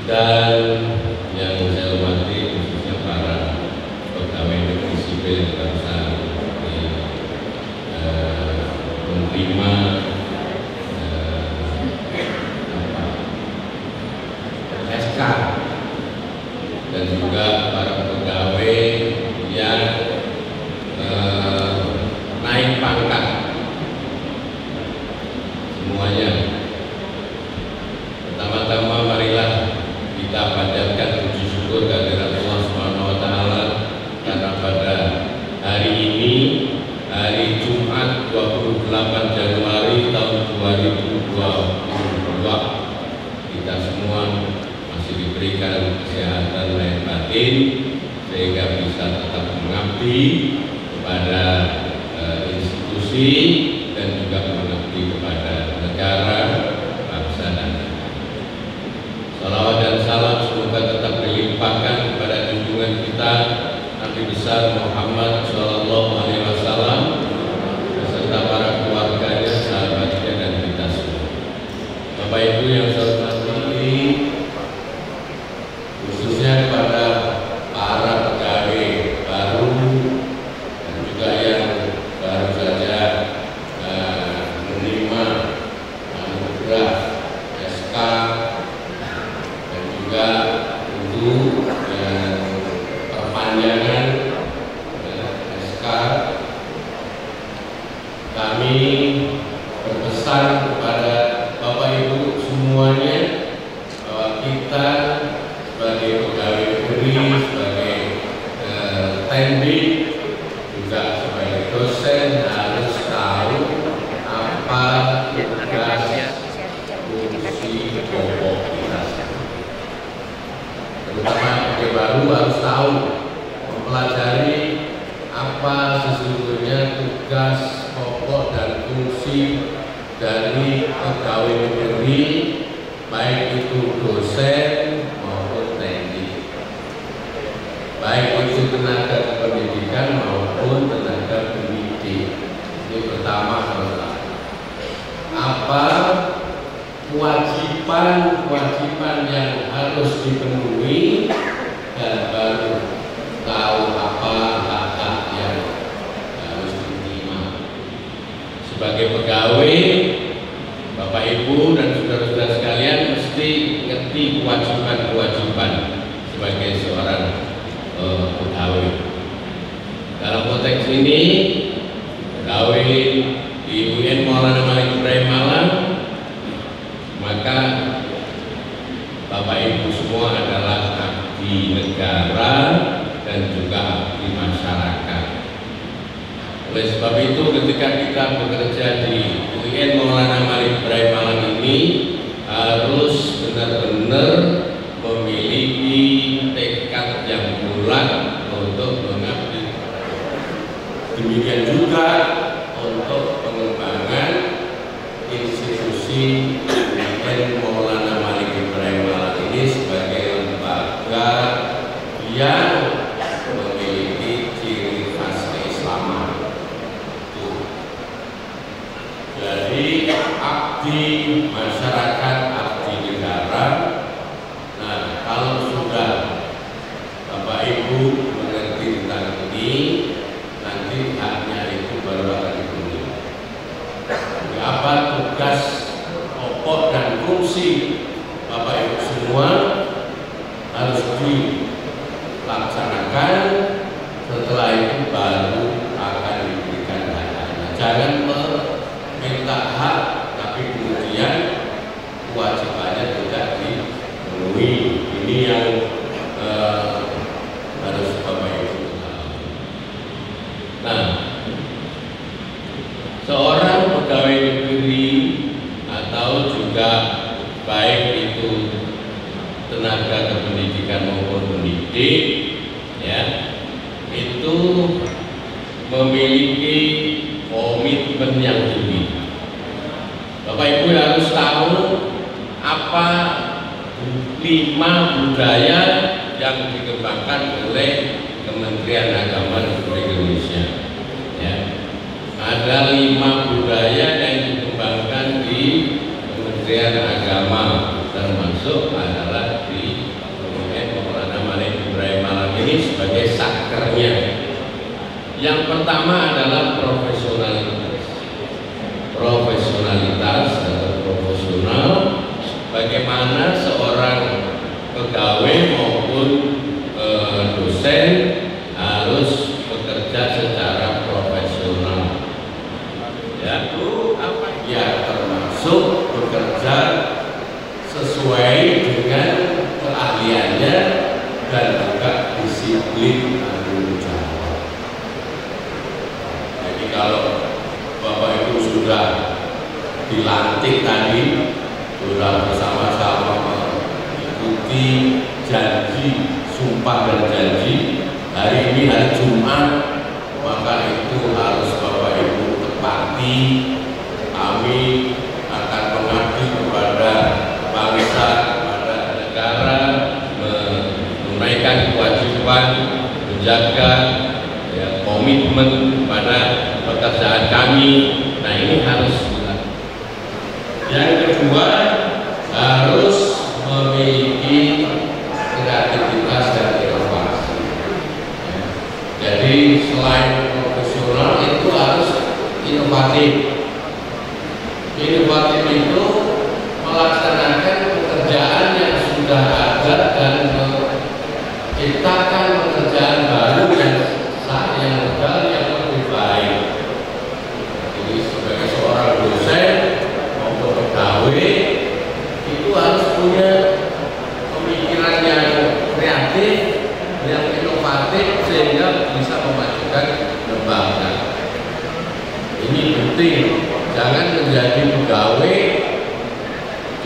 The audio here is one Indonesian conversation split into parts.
dan yang saya hormati khususnya para pegawai negeri sipil yang barusan menerima SK, dan juga para pegawai yang naik pangkat semuanya. Pertama-tama marilah kita panjatkan puji syukur kehadirat Allah Subhanahu wa taala karena pada hari ini, hari Jumat 28 Januari tahun 2022, kita semua masih diberikan kesehatan lahir batin sehingga bisa tetap mengabdi kepada institusi dan juga mengabdi kepada negara, bangsa dan negara. Salawat dan salam semoga tetap dilimpahkan kepada junjungan kita Nabi besar Muhammad SAW beserta para keluarganya, sahabatnya, dan kita semua. Bapak Ibu yang saya hormati, khususnya kepada para pegawai baru dan juga yang baru saja menerima anugerah SK dan juga untuk perpanjangan SK, kami berpesan kepada Bapak Ibu semuanya bahwa kita sebagai pegawai negeri, sebagai teknik, juga sebagai dosen harus tahu apa tugas fungsi pokok kita. Terutama yang baru harus tahu, mempelajari apa sesungguhnya tugas pokok dan fungsi dari pegawai negeri, baik itu dosen maupun teknik, baik itu tenaga pendidikan maupun tenaga pendidik. Ini pertama harus tahu apa kewajiban yang harus dipenuhi, dan baru tahu apa hak-hak yang harus diterima. Sebagai pegawai, Bapak Ibu dan saudara-saudara sekalian mesti ngerti kewajiban sebagai seorang pegawai. Dalam konteks ini, pegawai di UIN Maulana Malik Ibrahim Malang, maka Bapak Ibu semua adalah abdi negara dan juga abdi masyarakat. Oleh sebab itu, ketika kita bekerja di UIN Maulana Malik Ibrahim Malang ini harus benar-benar memiliki tekad yang bulat untuk mengabdi. Demikian juga untuk pengembangan institusi UIN Maulana Malik Ibrahim Malang ini sebagai lembaga yang memiliki ciri khas keislaman. Jadi abdi masyarakat, abdi negara. Nah, kalau sudah Bapak Ibu mengerti tentang ini, nanti haknya itu baru akan dipenuhi. Apa tugas pokok dan fungsi Bapak Ibu semua harus dilaksanakan, setelah itu baru akan diberikan hak-haknya. Jangan meminta hak tapi kemudian kewajibannya tidak dipenuhi. Ini yang harus Bapak Ibu tahu. Nah, seorang pegawai negeri atau juga baik itu tenaga kependidikan maupun pendidik, ya, itu memiliki komitmen yang tinggi. Bapak Ibu harus tahu apa 5 budaya yang dikembangkan oleh Kementerian Agama Republik Indonesia. Ya. Ada 5 budaya yang dikembangkan di Kementerian Agama, termasuk adalah di ini sebagai sakernya. Yang pertama adalah profesionalitas atau profesional, bagaimana seorang pegawai maupun dosen harus bekerja secara profesional. Ya, ya termasuk bekerja sesuai dengan keahliannya dan juga disiplin tanggung jawab. Jadi kalau Bapak Ibu sudah dilantik tadi, sudah bersama-sama mengikuti janji, sumpah dan janji, hari ini hari Jumat, maka itu harus Bapak Ibu tepati. Kami akan mengabdi kepada bangsa, kepada negara, menunaikan kewajiban, menjaga ya, komitmen pada pekerjaan kami. Nah, ini harus dilakukan. Yang kedua, harus memiliki kreativitas dan inovasi. Jadi selain profesional itu harus inovatif. Inovatif itu melaksanakan pekerjaan yang sudah ada dan menciptakan pekerjaan baru yang lebih baik. Jadi sebagai seorang dosen maupun pegawai itu harus punya pemikiran yang kreatif, yang inovatif sehingga bisa memajukan lembaga. Ini penting. Jangan menjadi pegawai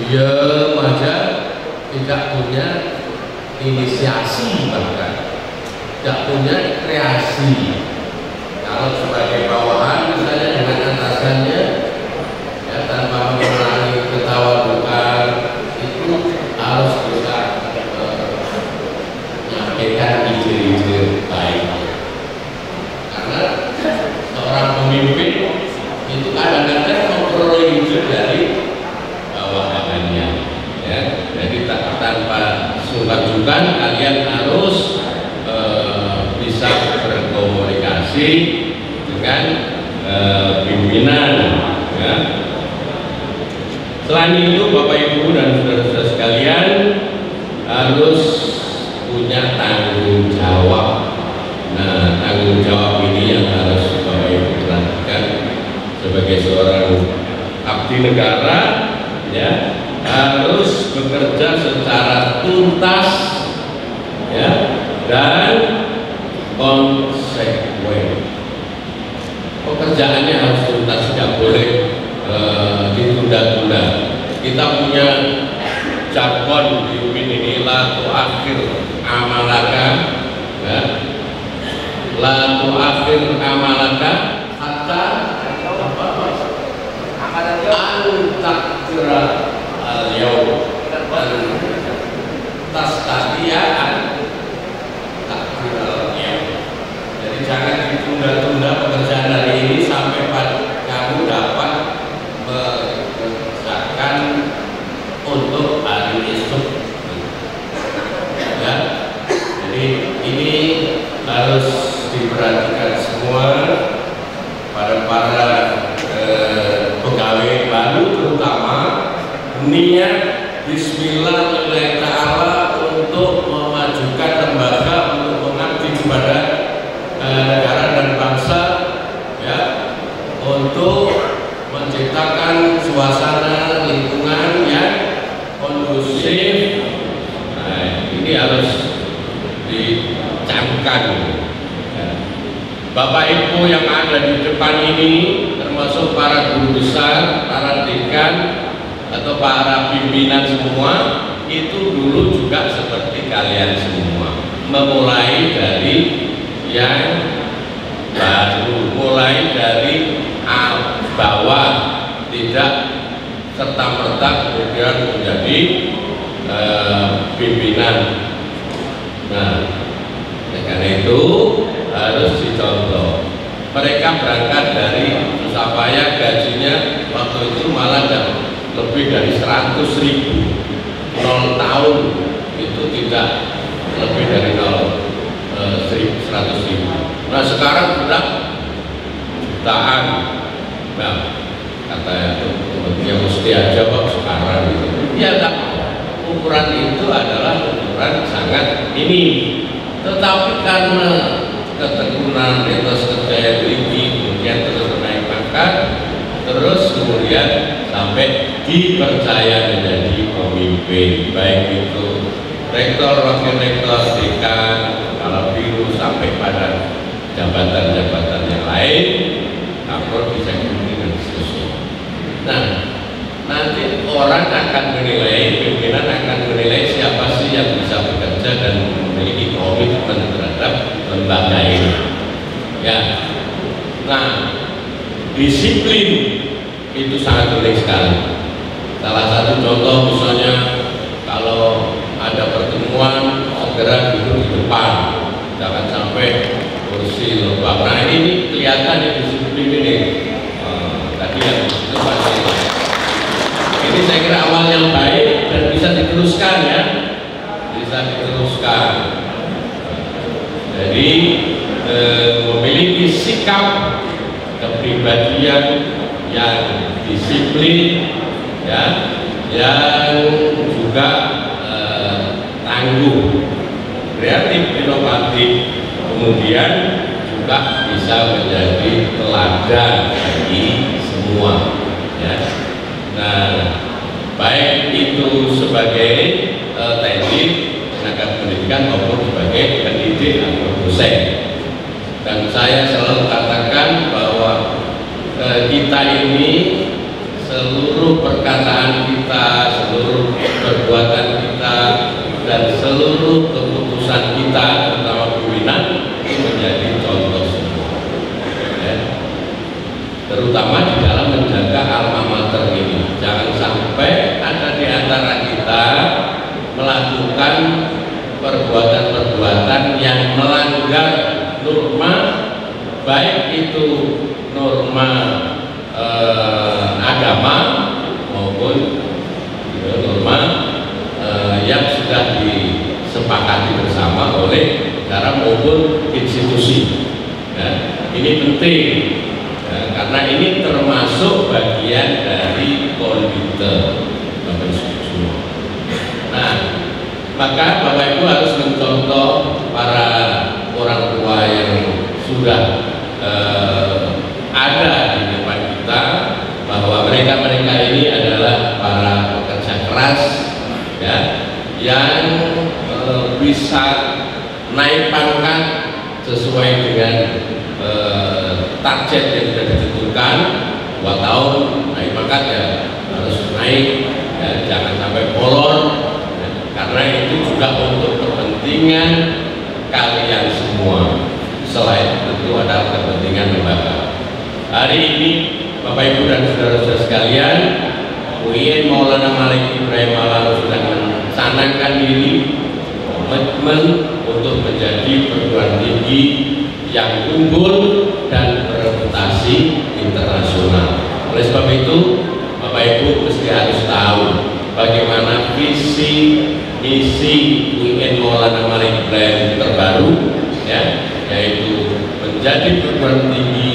diam aja, tidak punya inisiasi, bahkan tidak punya kreasi. Kalau sebagai bawahan misalnya dengan atasannya ya, tanpa mengurangi ketawa bukan, itu harus bisa menyampaikan ide-ide baik. Karena seorang pemimpin itu kadang-kadang memperoleh ide dari bawahannya, ya. Jadi tanpa sungkan-sungkan kalian harus bisa berkomunikasi dengan pimpinan. Ya. Selain itu, Bapak Ibu dan saudara-saudara sekalian harus punya tanggung jawab. Nah, tanggung jawab ini yang harus Bapak Ibu perhatikan. Sebagai seorang abdi negara, ya, harus bekerja secara tuntas, ya, dan konsekuen. Pekerjaannya harus tuntas, tidak boleh ditunda-tunda. Kita punya jargon di UPIN ini, la tu'akhir amalaka, ya, la tu'akhir amalaka hatta antakjira al-yawm tastati'an takjira al-yawm. Jadi jangan ditunda-tunda pekerjaan hari ini sampai kamu dapat mengerjakan untuk hari esok. Ya. Jadi ini harus diperhatikan semua para pegawai baru, terutama niat bismillahirrahmanirrahim ta'ala untuk memajukan lembaga, untuk mengabdi kepada negara dan bangsa, ya, untuk menciptakan suasana lingkungan yang kondusif. Nah, ini harus dicamkan. Bapak Ibu yang ada di depan ini, termasuk para guru besar, para dekan atau para pimpinan semua, itu dulu juga seperti kalian semua, memulai dari yang baru, mulai dari bawah, tidak serta-merta kemudian menjadi pimpinan. Nah, karena itu harus dicontoh. Mereka berangkat dari susah payah, gajinya waktu itu malah lebih dari 100.000, 0 tahun itu tidak lebih dari 0 100.000. Nah sekarang sudah jutaan. Nah katanya yang mesti aja kok sekarang gitu. Ya tak, ukuran itu adalah ukuran sangat minim. Tetapi karena ketekunan etos kerja tinggi, kemudian terus naik pangkat, terus kemudian sampai dipercaya menjadi pemimpin, baik itu rektor, wakil rektor, dekan, kepala biro, sampai pada jabatan-jabatan yang lain, kapro, eksekutif dan seterusnya. Nah, nanti orang akan menilai, pimpinan akan menilai siapa sih yang bisa bekerja dan memiliki komitmen terhadap lembaga ini. Ya, nah disiplin itu sangat penting sekali. Salah satu contoh misalnya kalau ada pertemuan segera duduk di depan, jangan sampai kursi lubang. Nah ini kelihatan di disiplin ini. Tadi yang itu pasti. Ini saya kira awal yang baik dan bisa diteruskan ya, bisa diteruskan. Jadi memiliki sikap kepribadian yang disiplin, ya, yang juga tangguh, kreatif, inovatif, kemudian juga bisa menjadi teladan bagi semua. Ya. Nah, baik itu sebagai teknik tenaga pendidikan maupun sebagai pendidik atau dosen. Dan saya selalu katakan bahwa kita ini seluruh perkataan kita, seluruh perbuatan kita, dan seluruh keputusan kita, terutama pimpinan, itu menjadi contoh semua. Ya. Terutama di dalam menjaga alma mater ini. Jangan sampai ada di antara kita melakukan perbuatan-perbuatan yang melanggar norma, baik itu norma agama maupun norma yang sudah disepakati bersama oleh negara maupun institusi. Ya, ini penting ya, karena ini termasuk bagian dari kondite. Nah, maka Bapak Ibu harus mencontoh para orang tua yang sudah ada di depan kita, bahwa mereka ini adalah para pekerja keras, ya, yang bisa naik pangkat sesuai dengan target yang sudah ditentukan. 2 tahun naik pangkat ya harus naik, ya, jangan sampai molor, ya, karena itu juga untuk kepentingan kalian semua, selain tentu ada kepentingan lembaga. Hari ini Bapak Ibu dan saudara-saudara sekalian, UIN Maulana Malik Ibrahim Malang sudah mencanangkan diri komitmen untuk menjadi perguruan tinggi yang unggul dan bereputasi internasional. Oleh sebab itu, Bapak Ibu mesti harus tahu bagaimana visi misi UIN Maulana Malik Ibrahim terbaru, ya, yaitu menjadi perguruan tinggi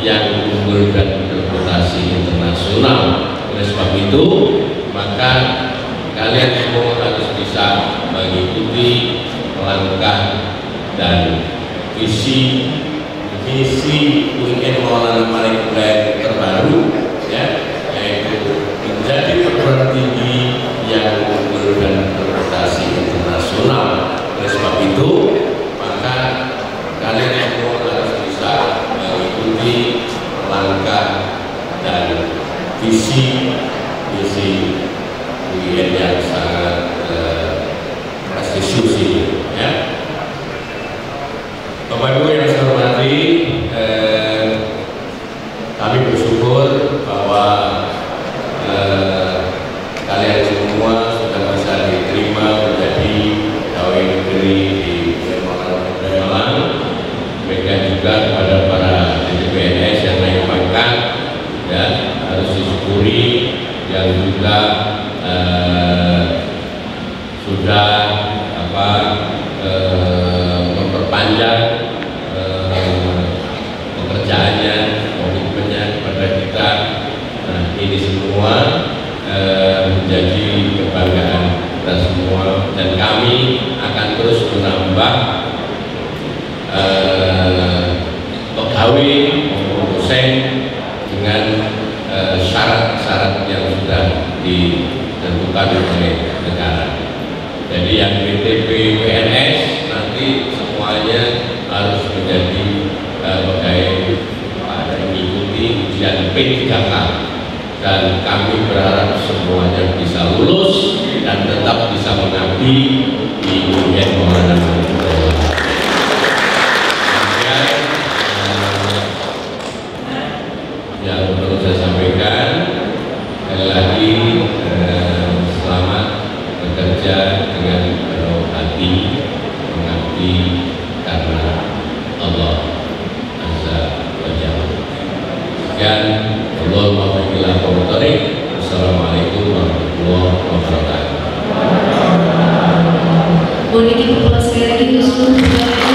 yang unggul dan bereputasi internasional. Oleh sebab itu, maka kalian semua harus bisa mengikuti langkah dan visi misi UIN Maulana Malik Ibrahim terbaru, ya, yaitu menjadi perguruan tinggi yang unggul dan berprestasi internasional. Oleh sebab itu, maka kalian semua harus bisa mengikuti langkah dan visi misi UIN yang sangat prestisius ini, ya. Bapak Ibu yang saya hormati, kami bersyukur bahwa kalian semua sudah bisa diterima menjadi pegawai negeri di Malang. Demikian juga kepada para PNS yang naik pangkat, ya, harus disyukuri, yang juga sudah memperpanjang LPDP, PNS, nanti semuanya harus menjadi pegawai mengikuti ujian P3K, dan kami berharap semuanya bisa lulus dan tetap bisa mengabdi di UIN Maulana Mahmud. Yang perlu saya sampaikan, sekali lagi selamat bekerja dengan penuh hati, mengabdi karena Allah Azza wa Jalla. Sekian, Assalamualaikum warahmatullahi wabarakatuh. Boleh diperluas sekali lagi untuk seluruh